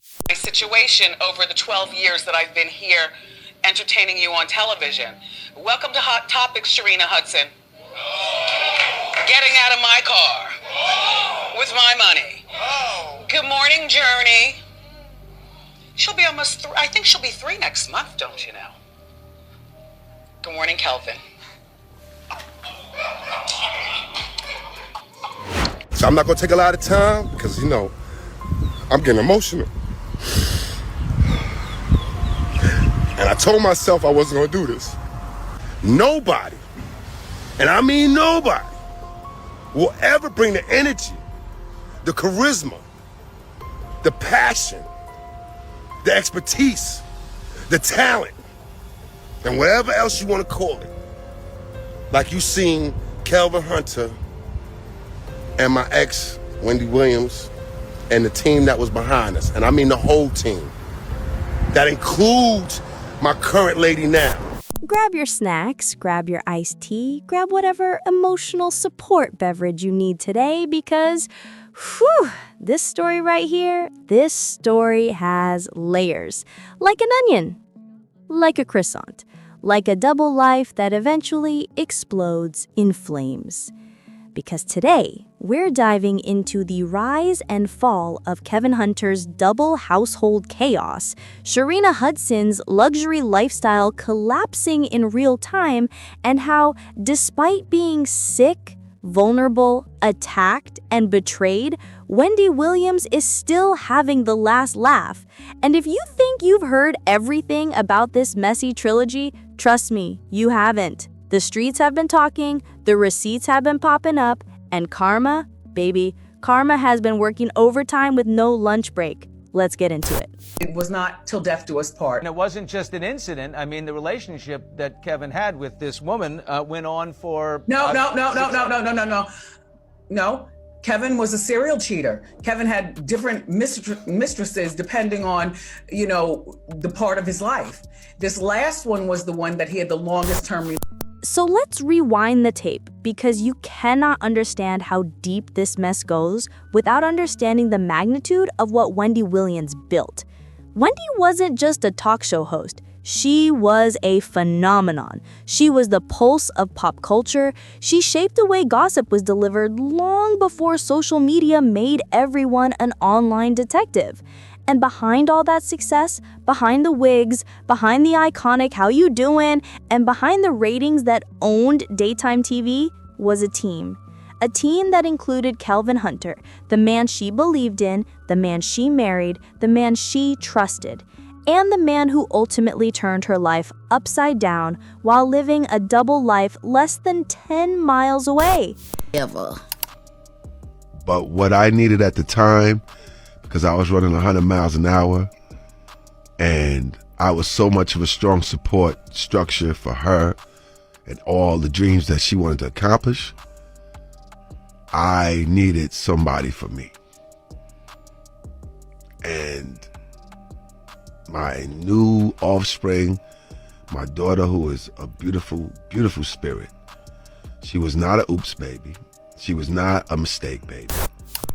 My situation over the 12 years that I've been here entertaining you on television. Welcome to Hot Topics, Sharina Hudson. Getting out of my car with my money. Good morning, Journey. She'll be almost, I think she'll be 3 next month, don't you know? Good morning, Kelvin. So I'm not gonna take a lot of time because, you know, I'm getting emotional. And I told myself I wasn't gonna do this. Nobody, and I mean nobody, will ever bring the energy, the charisma, the passion, the expertise, the talent, and whatever else you want to call it, like you seen Kelvin Hunter and my ex, Wendy Williams, and the team that was behind us. And I mean the whole team. That includes my current lady now. Grab your snacks, grab your iced tea, grab whatever emotional support beverage you need today because, whew, this story right here, this story has layers. Like an onion, like a croissant, like a double life that eventually explodes in flames. Because today, we're diving into the rise and fall of Kevin Hunter's double household chaos, Sharina Hudson's luxury lifestyle collapsing in real time, and how, despite being sick, vulnerable, attacked, and betrayed, Wendy Williams is still having the last laugh. And if you think you've heard everything about this messy trilogy, trust me, you haven't. The streets have been talking, the receipts have been popping up, and karma, baby, karma has been working overtime with no lunch break. Let's get into it. It was not till death do us part. And it wasn't just an incident. I mean, the relationship that Kevin had with this woman went on for... No. Kevin was a serial cheater. Kevin had different mistresses depending on, you know, the part of his life. This last one was the one that he had the longest term. So let's rewind the tape because you cannot understand how deep this mess goes without understanding the magnitude of what Wendy Williams built. Wendy wasn't just a talk show host. She was a phenomenon. She was the pulse of pop culture. She shaped the way gossip was delivered long before social media made everyone an online detective. And behind all that success, behind the wigs, behind the iconic "how you doing," and behind the ratings that owned daytime TV was a team. A team that included Kelvin Hunter, the man she believed in, the man she married, the man she trusted, and the man who ultimately turned her life upside down while living a double life less than 10 miles away. Ever. But what I needed at the time, because I was running 100 miles an hour, and I was so much of a strong support structure for her and all the dreams that she wanted to accomplish, I needed somebody for me. And my new offspring, my daughter, who is a beautiful, beautiful spirit, she was not a oops baby. She was not a mistake baby.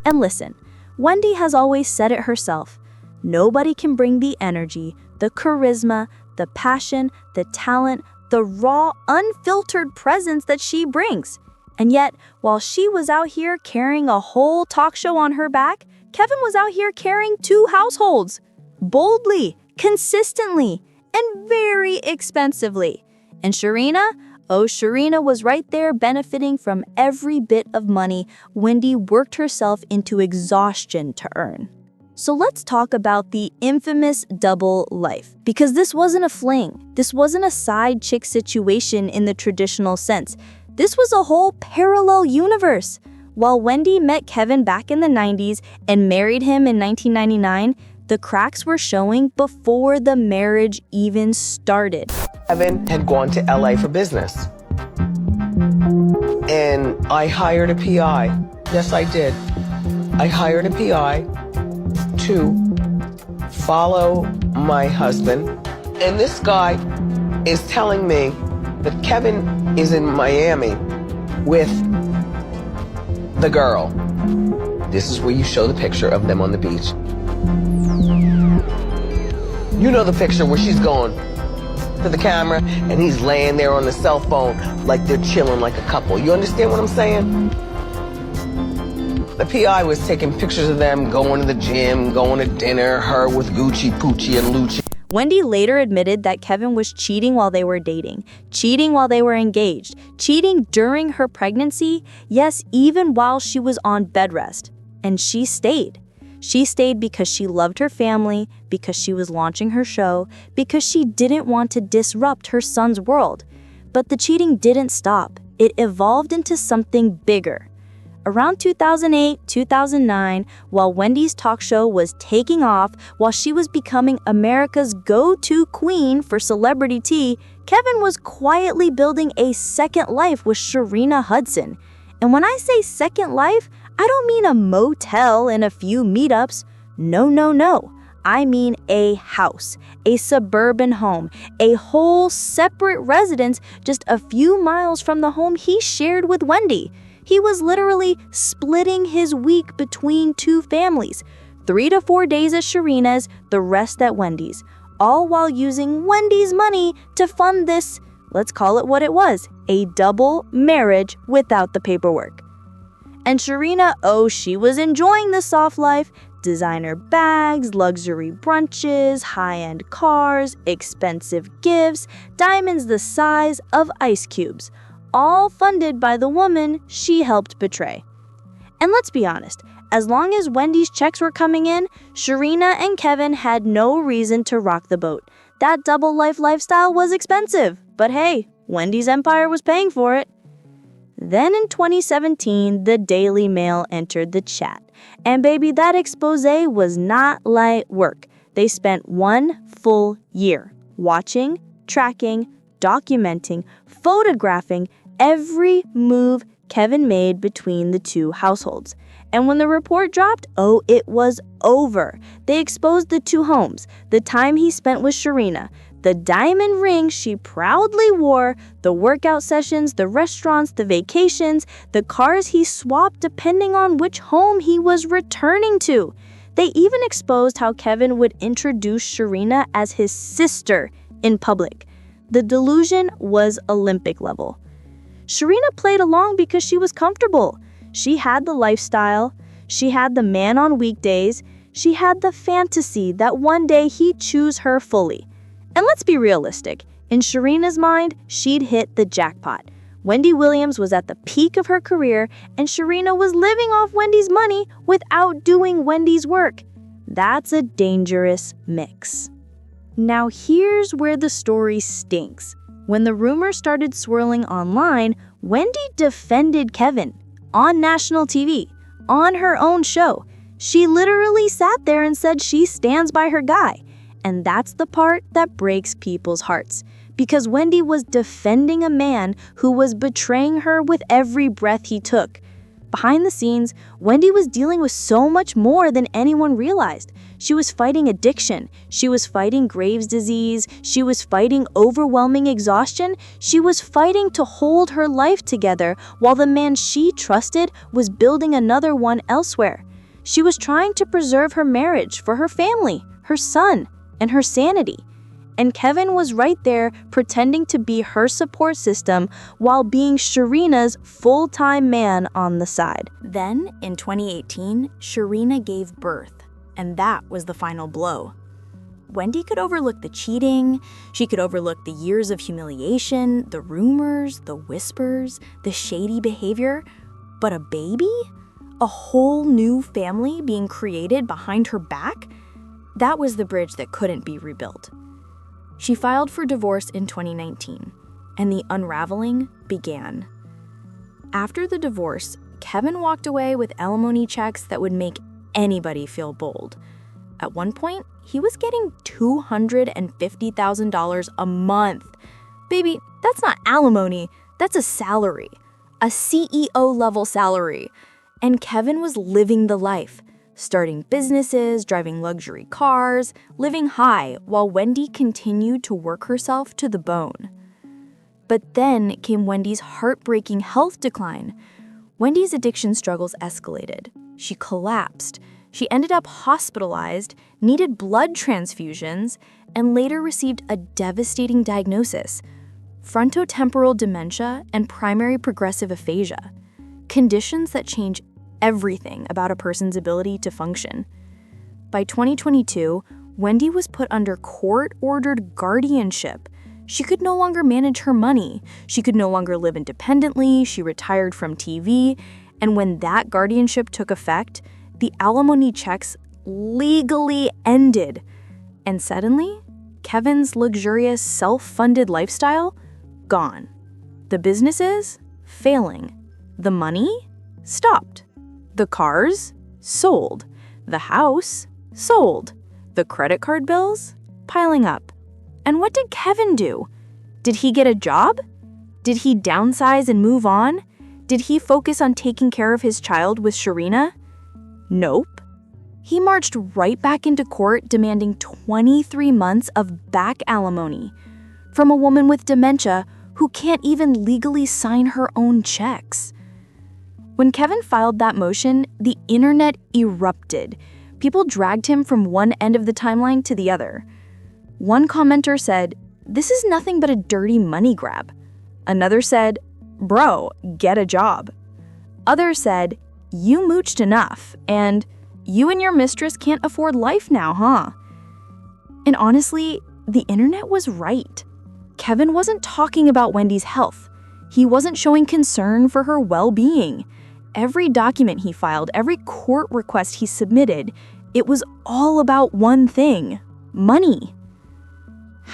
And listen, Wendy has always said it herself. Nobody can bring the energy, the charisma, the passion, the talent, the raw, unfiltered presence that she brings. And yet, while she was out here carrying a whole talk show on her back, Kevin was out here carrying 2 households. Boldly, consistently, and very expensively. And Sharina? Oh, Sharina was right there benefiting from every bit of money Wendy worked herself into exhaustion to earn. So let's talk about the infamous double life, because this wasn't a fling. This wasn't a side chick situation in the traditional sense. This was a whole parallel universe. While Wendy met Kevin back in the 90s and married him in 1999, the cracks were showing before the marriage even started. Kevin had gone to LA for business. And I hired a PI. Yes, I did. I hired a PI to follow my husband. And this guy is telling me that Kevin is in Miami with the girl. This is where you show the picture of them on the beach. You know the picture where she's going to the camera and he's laying there on the cell phone like they're chilling like a couple. You understand what I'm saying? The PI was taking pictures of them going to the gym, going to dinner, her with Gucci, Poochie, and Lucci. Wendy later admitted that Kevin was cheating while they were dating, cheating while they were engaged, cheating during her pregnancy, yes, even while she was on bed rest. And she stayed. She stayed because she loved her family, because she was launching her show, because she didn't want to disrupt her son's world. But the cheating didn't stop. It evolved into something bigger. Around 2008, 2009, while Wendy's talk show was taking off, while she was becoming America's go-to queen for celebrity tea, Kevin was quietly building a second life with Sharina Hudson. And when I say second life, I don't mean a motel and a few meetups. No. I mean a house, a suburban home, a whole separate residence just a few miles from the home he shared with Wendy. He was literally splitting his week between two families, 3 to 4 days at Sharina's, the rest at Wendy's, all while using Wendy's money to fund this, let's call it what it was, a double marriage without the paperwork. And Sharina, she was enjoying the soft life, designer bags, luxury brunches, high-end cars, expensive gifts, diamonds the size of ice cubes, all funded by the woman she helped betray. And let's be honest, as long as Wendy's checks were coming in, Sharina and Kevin had no reason to rock the boat. That double life lifestyle was expensive, but hey, Wendy's empire was paying for it. Then in 2017, the Daily Mail entered the chat. And baby, that expose was not light work. They spent 1 full year watching, tracking, documenting, photographing every move Kevin made between the two households. And when the report dropped, it was over. They exposed the two homes, the time he spent with Sharina, the diamond ring she proudly wore, the workout sessions, the restaurants, the vacations, the cars he swapped depending on which home he was returning to. They even exposed how Kevin would introduce Sharina as his sister in public. The delusion was Olympic level. Sharina played along because she was comfortable. She had the lifestyle. She had the man on weekdays. She had the fantasy that one day he'd choose her fully. And let's be realistic. In Sharina's mind, she'd hit the jackpot. Wendy Williams was at the peak of her career, and Sharina was living off Wendy's money without doing Wendy's work. That's a dangerous mix. Now here's where the story stinks. When the rumors started swirling online, Wendy defended Kevin on national TV, on her own show. She literally sat there and said she stands by her guy. And that's the part that breaks people's hearts. Because Wendy was defending a man who was betraying her with every breath he took. Behind the scenes, Wendy was dealing with so much more than anyone realized. She was fighting addiction. She was fighting Graves' disease. She was fighting overwhelming exhaustion. She was fighting to hold her life together while the man she trusted was building another one elsewhere. She was trying to preserve her marriage for her family, her son, and her sanity. And Kevin was right there pretending to be her support system while being Sharina's full-time man on the side. Then, in 2018, Sharina gave birth, and that was the final blow. Wendy could overlook the cheating, she could overlook the years of humiliation, the rumors, the whispers, the shady behavior, but a baby? A whole new family being created behind her back? That was the bridge that couldn't be rebuilt. She filed for divorce in 2019, and the unraveling began. After the divorce, Kevin walked away with alimony checks that would make anybody feel bold. At one point, he was getting $250,000 a month. Baby, that's not alimony, that's a salary, a CEO-level salary. And Kevin was living the life. Starting businesses, driving luxury cars, living high while Wendy continued to work herself to the bone. But then came Wendy's heartbreaking health decline. Wendy's addiction struggles escalated. She collapsed. She ended up hospitalized, needed blood transfusions, and later received a devastating diagnosis: frontotemporal dementia and primary progressive aphasia, conditions that change everything about a person's ability to function. By 2022, Wendy was put under court-ordered guardianship. She could no longer manage her money. She could no longer live independently. She retired from TV. And when that guardianship took effect, the alimony checks legally ended. And suddenly, Kevin's luxurious, self-funded lifestyle, gone. The businesses, failing. The money, stopped. The cars, sold. The house, sold. The credit card bills, piling up. And what did Kevin do? Did he get a job? Did he downsize and move on? Did he focus on taking care of his child with Sharina? Nope. He marched right back into court demanding 23 months of back alimony from a woman with dementia who can't even legally sign her own checks. When Kevin filed that motion, the internet erupted. People dragged him from one end of the timeline to the other. One commenter said, "This is nothing but a dirty money grab." Another said, "Bro, get a job." Others said, "You mooched enough," and "You and your mistress can't afford life now, huh?" And honestly, the internet was right. Kevin wasn't talking about Wendy's health. He wasn't showing concern for her well-being. Every document he filed, every court request he submitted, it was all about one thing: money.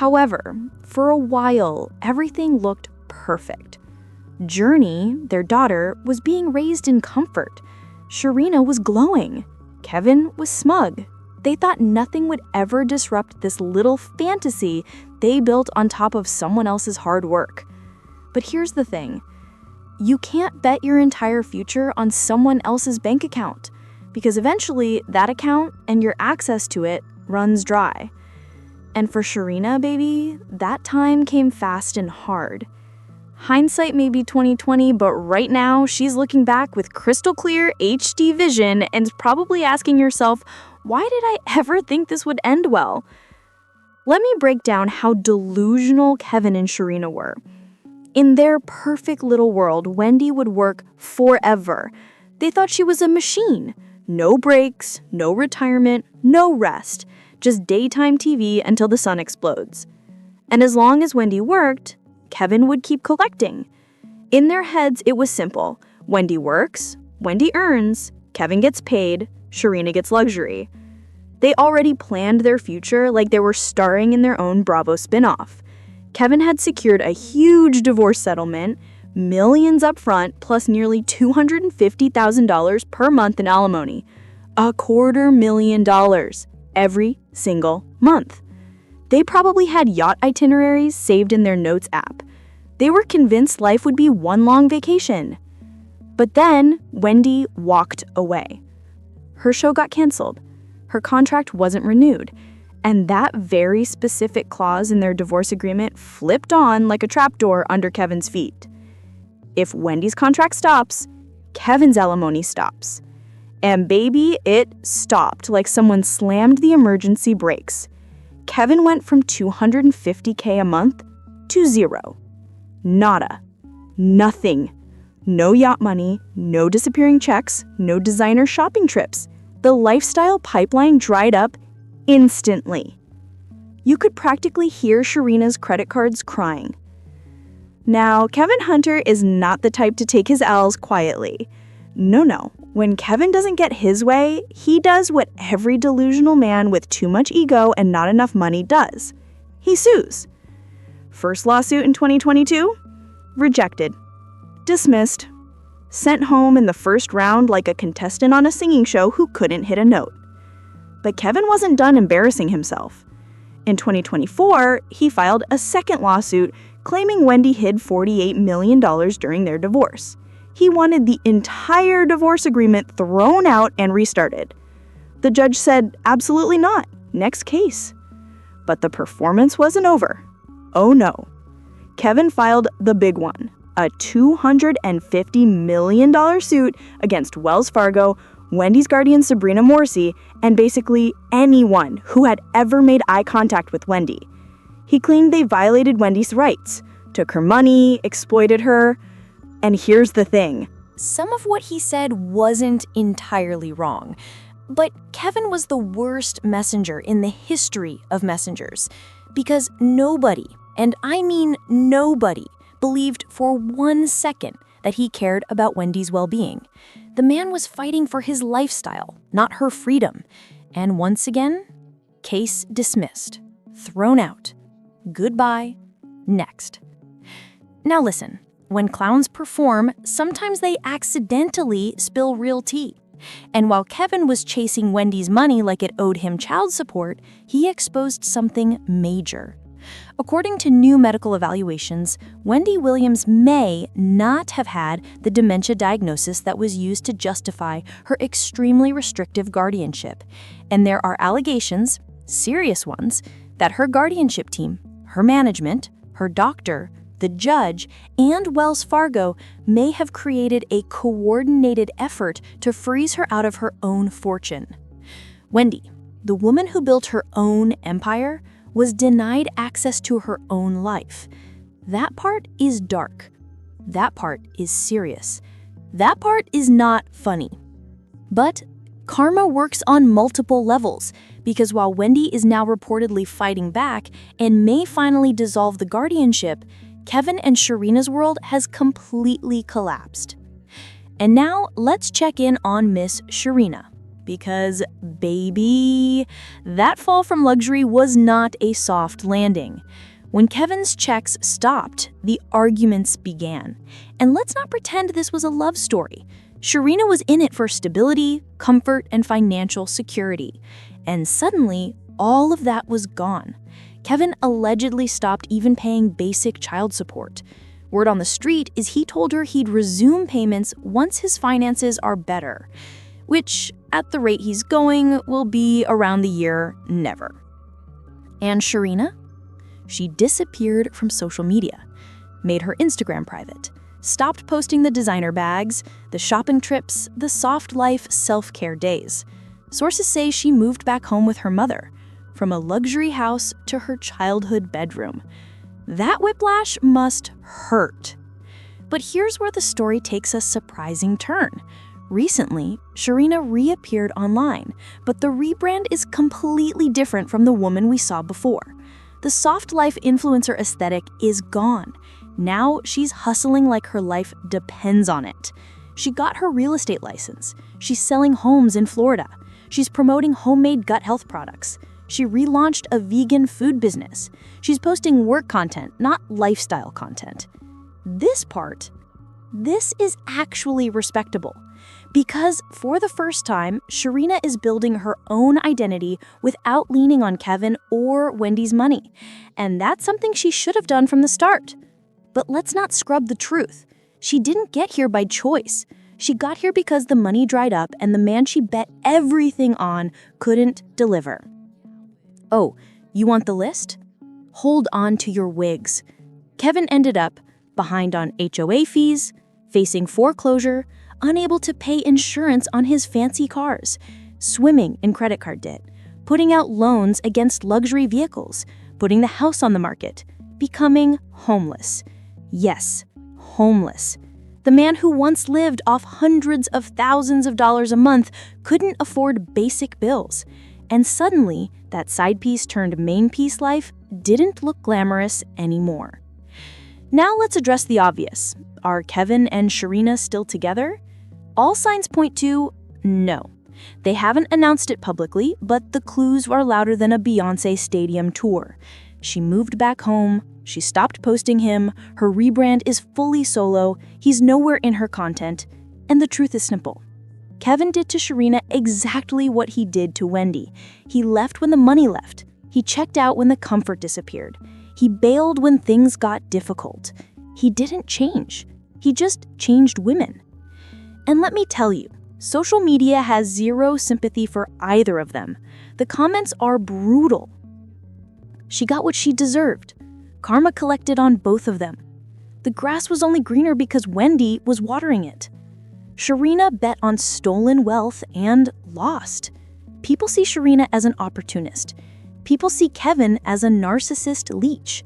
However, for a while, everything looked perfect. Journey, their daughter, was being raised in comfort. Sharina was glowing. Kevin was smug. They thought nothing would ever disrupt this little fantasy they built on top of someone else's hard work. But here's the thing. You can't bet your entire future on someone else's bank account, because eventually that account and your access to it runs dry. And for Sharina, baby, that time came fast and hard. Hindsight may be 2020, but right now she's looking back with crystal clear HD vision and probably asking herself, why did I ever think this would end well? Let me break down how delusional Kevin and Sharina were. In their perfect little world, Wendy would work forever. They thought she was a machine. No breaks, no retirement, no rest. Just daytime TV until the sun explodes. And as long as Wendy worked, Kevin would keep collecting. In their heads, it was simple. Wendy works, Wendy earns, Kevin gets paid, Sharina gets luxury. They already planned their future like they were starring in their own Bravo spinoff. Kevin had secured a huge divorce settlement, millions up front, plus nearly $250,000 per month in alimony. $250,000 every single month. They probably had yacht itineraries saved in their notes app. They were convinced life would be one long vacation. But then Wendy walked away. Her show got canceled. Her contract wasn't renewed. And that very specific clause in their divorce agreement flipped on like a trapdoor under Kevin's feet. If Wendy's contract stops, Kevin's alimony stops. And baby, it stopped like someone slammed the emergency brakes. Kevin went from $250K a month to zero. Nada. Nothing. No yacht money, no disappearing checks, no designer shopping trips. The lifestyle pipeline dried up instantly. You could practically hear Sharina's credit cards crying. Now, Kevin Hunter is not the type to take his L's quietly. No. When Kevin doesn't get his way, he does what every delusional man with too much ego and not enough money does. He sues. First lawsuit in 2022? Rejected. Dismissed. Sent home in the first round like a contestant on a singing show who couldn't hit a note. But Kevin wasn't done embarrassing himself. In 2024, he filed a second lawsuit claiming Wendy hid $48 million during their divorce. He wanted the entire divorce agreement thrown out and restarted. The judge said, absolutely not. Next case. But the performance wasn't over. Oh no. Kevin filed the big one, a $250 million suit against Wells Fargo, Wendy's guardian Sabrina Morsi, and basically anyone who had ever made eye contact with Wendy. He claimed they violated Wendy's rights, took her money, exploited her. And here's the thing. Some of what he said wasn't entirely wrong, but Kevin was the worst messenger in the history of messengers, because nobody, and I mean nobody, believed for 1 second that he cared about Wendy's well-being. The man was fighting for his lifestyle, not her freedom. And once again, case dismissed, thrown out. Goodbye. Next. Now listen, when clowns perform, sometimes they accidentally spill real tea. And while Kevin was chasing Wendy's money like it owed him child support, he exposed something major. According to new medical evaluations, Wendy Williams may not have had the dementia diagnosis that was used to justify her extremely restrictive guardianship. And there are allegations, serious ones, that her guardianship team, her management, her doctor, the judge, and Wells Fargo may have created a coordinated effort to freeze her out of her own fortune. Wendy, the woman who built her own empire, was denied access to her own life. That part is dark. That part is serious. That part is not funny. But karma works on multiple levels, because while Wendy is now reportedly fighting back and may finally dissolve the guardianship, Kevin and Sharina's world has completely collapsed. And now let's check in on Miss Sharina. Because, baby, that fall from luxury was not a soft landing. When Kevin's checks stopped, the arguments began. And let's not pretend this was a love story. Sharina was in it for stability, comfort, and financial security. And suddenly, all of that was gone. Kevin allegedly stopped even paying basic child support. Word on the street is he told her he'd resume payments once his finances are better, which, at the rate he's going, will be around the year never. And Sharina? She disappeared from social media, made her Instagram private, stopped posting the designer bags, the shopping trips, the soft life self-care days. Sources say she moved back home with her mother, from a luxury house to her childhood bedroom. That whiplash must hurt. But here's where the story takes a surprising turn. Recently, Sharina reappeared online, but the rebrand is completely different from the woman we saw before. The soft life influencer aesthetic is gone. Now she's hustling like her life depends on it. She got her real estate license. She's selling homes in Florida. She's promoting homemade gut health products. She relaunched a vegan food business. She's posting work content, not lifestyle content. This is actually respectable. Because for the first time, Sharina is building her own identity without leaning on Kevin or Wendy's money. And that's something she should have done from the start. But let's not scrub the truth. She didn't get here by choice. She got here because the money dried up and the man she bet everything on couldn't deliver. Oh, you want the list? Hold on to your wigs. Kevin ended up behind on HOA fees, facing foreclosure, unable to pay insurance on his fancy cars, swimming in credit card debt, putting out loans against luxury vehicles, putting the house on the market, becoming homeless. Yes, homeless. The man who once lived off hundreds of thousands of dollars a month couldn't afford basic bills. And suddenly, that side piece turned main piece life didn't look glamorous anymore. Now let's address the obvious. Are Kevin and Sharina still together? All signs point to no. They haven't announced it publicly, but the clues are louder than a Beyoncé stadium tour. She moved back home, she stopped posting him, her rebrand is fully solo, he's nowhere in her content, and the truth is simple. Kevin did to Sharina exactly what he did to Wendy. He left when the money left. He checked out when the comfort disappeared. He bailed when things got difficult. He didn't change. He just changed women. And let me tell you, social media has zero sympathy for either of them. The comments are brutal. She got what she deserved. Karma collected on both of them. The grass was only greener because Wendy was watering it. Sharina bet on stolen wealth and lost. People see Sharina as an opportunist. People see Kevin as a narcissist leech.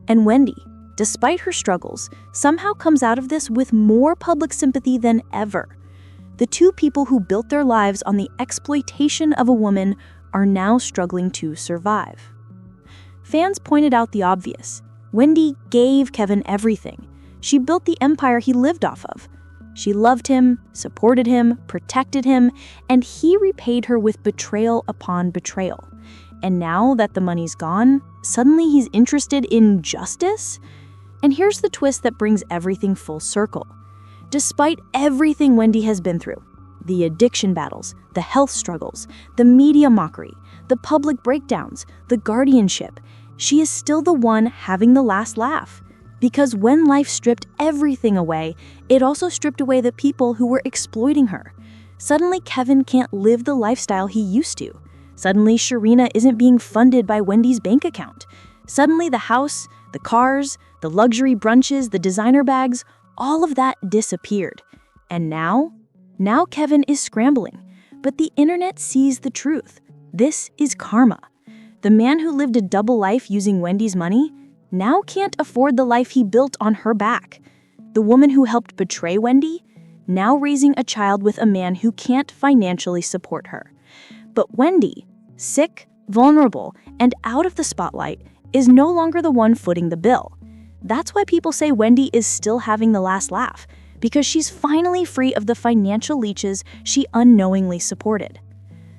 And Wendy, despite her struggles, somehow comes out of this with more public sympathy than ever. The two people who built their lives on the exploitation of a woman are now struggling to survive. Fans pointed out the obvious. Wendy gave Kevin everything. She built the empire he lived off of. She loved him, supported him, protected him, and he repaid her with betrayal upon betrayal. And now that the money's gone, suddenly he's interested in justice? And here's the twist that brings everything full circle. Despite everything Wendy has been through, the addiction battles, the health struggles, the media mockery, the public breakdowns, the guardianship, she is still the one having the last laugh. Because when life stripped everything away, it also stripped away the people who were exploiting her. Suddenly, Kevin can't live the lifestyle he used to. Suddenly, Sharina isn't being funded by Wendy's bank account. Suddenly, the house, the cars, the luxury brunches, the designer bags, all of that disappeared. And now Kevin is scrambling. But the internet sees the truth. This is karma. The man who lived a double life using Wendy's money now can't afford the life he built on her back. The woman who helped betray Wendy, now raising a child with a man who can't financially support her. But Wendy, sick, vulnerable, and out of the spotlight, is no longer the one footing the bill. That's why people say Wendy is still having the last laugh, because she's finally free of the financial leeches she unknowingly supported.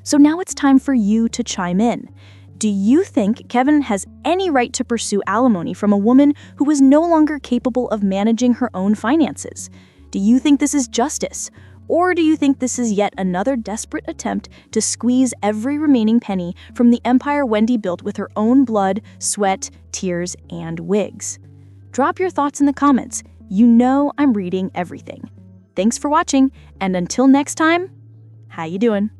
So now it's time for you to chime in. Do you think Kevin has any right to pursue alimony from a woman who is no longer capable of managing her own finances? Do you think this is justice? Or do you think this is yet another desperate attempt to squeeze every remaining penny from the empire Wendy built with her own blood, sweat, tears, and wigs? Drop your thoughts in the comments. You know I'm reading everything. Thanks for watching, and until next time, how you doing?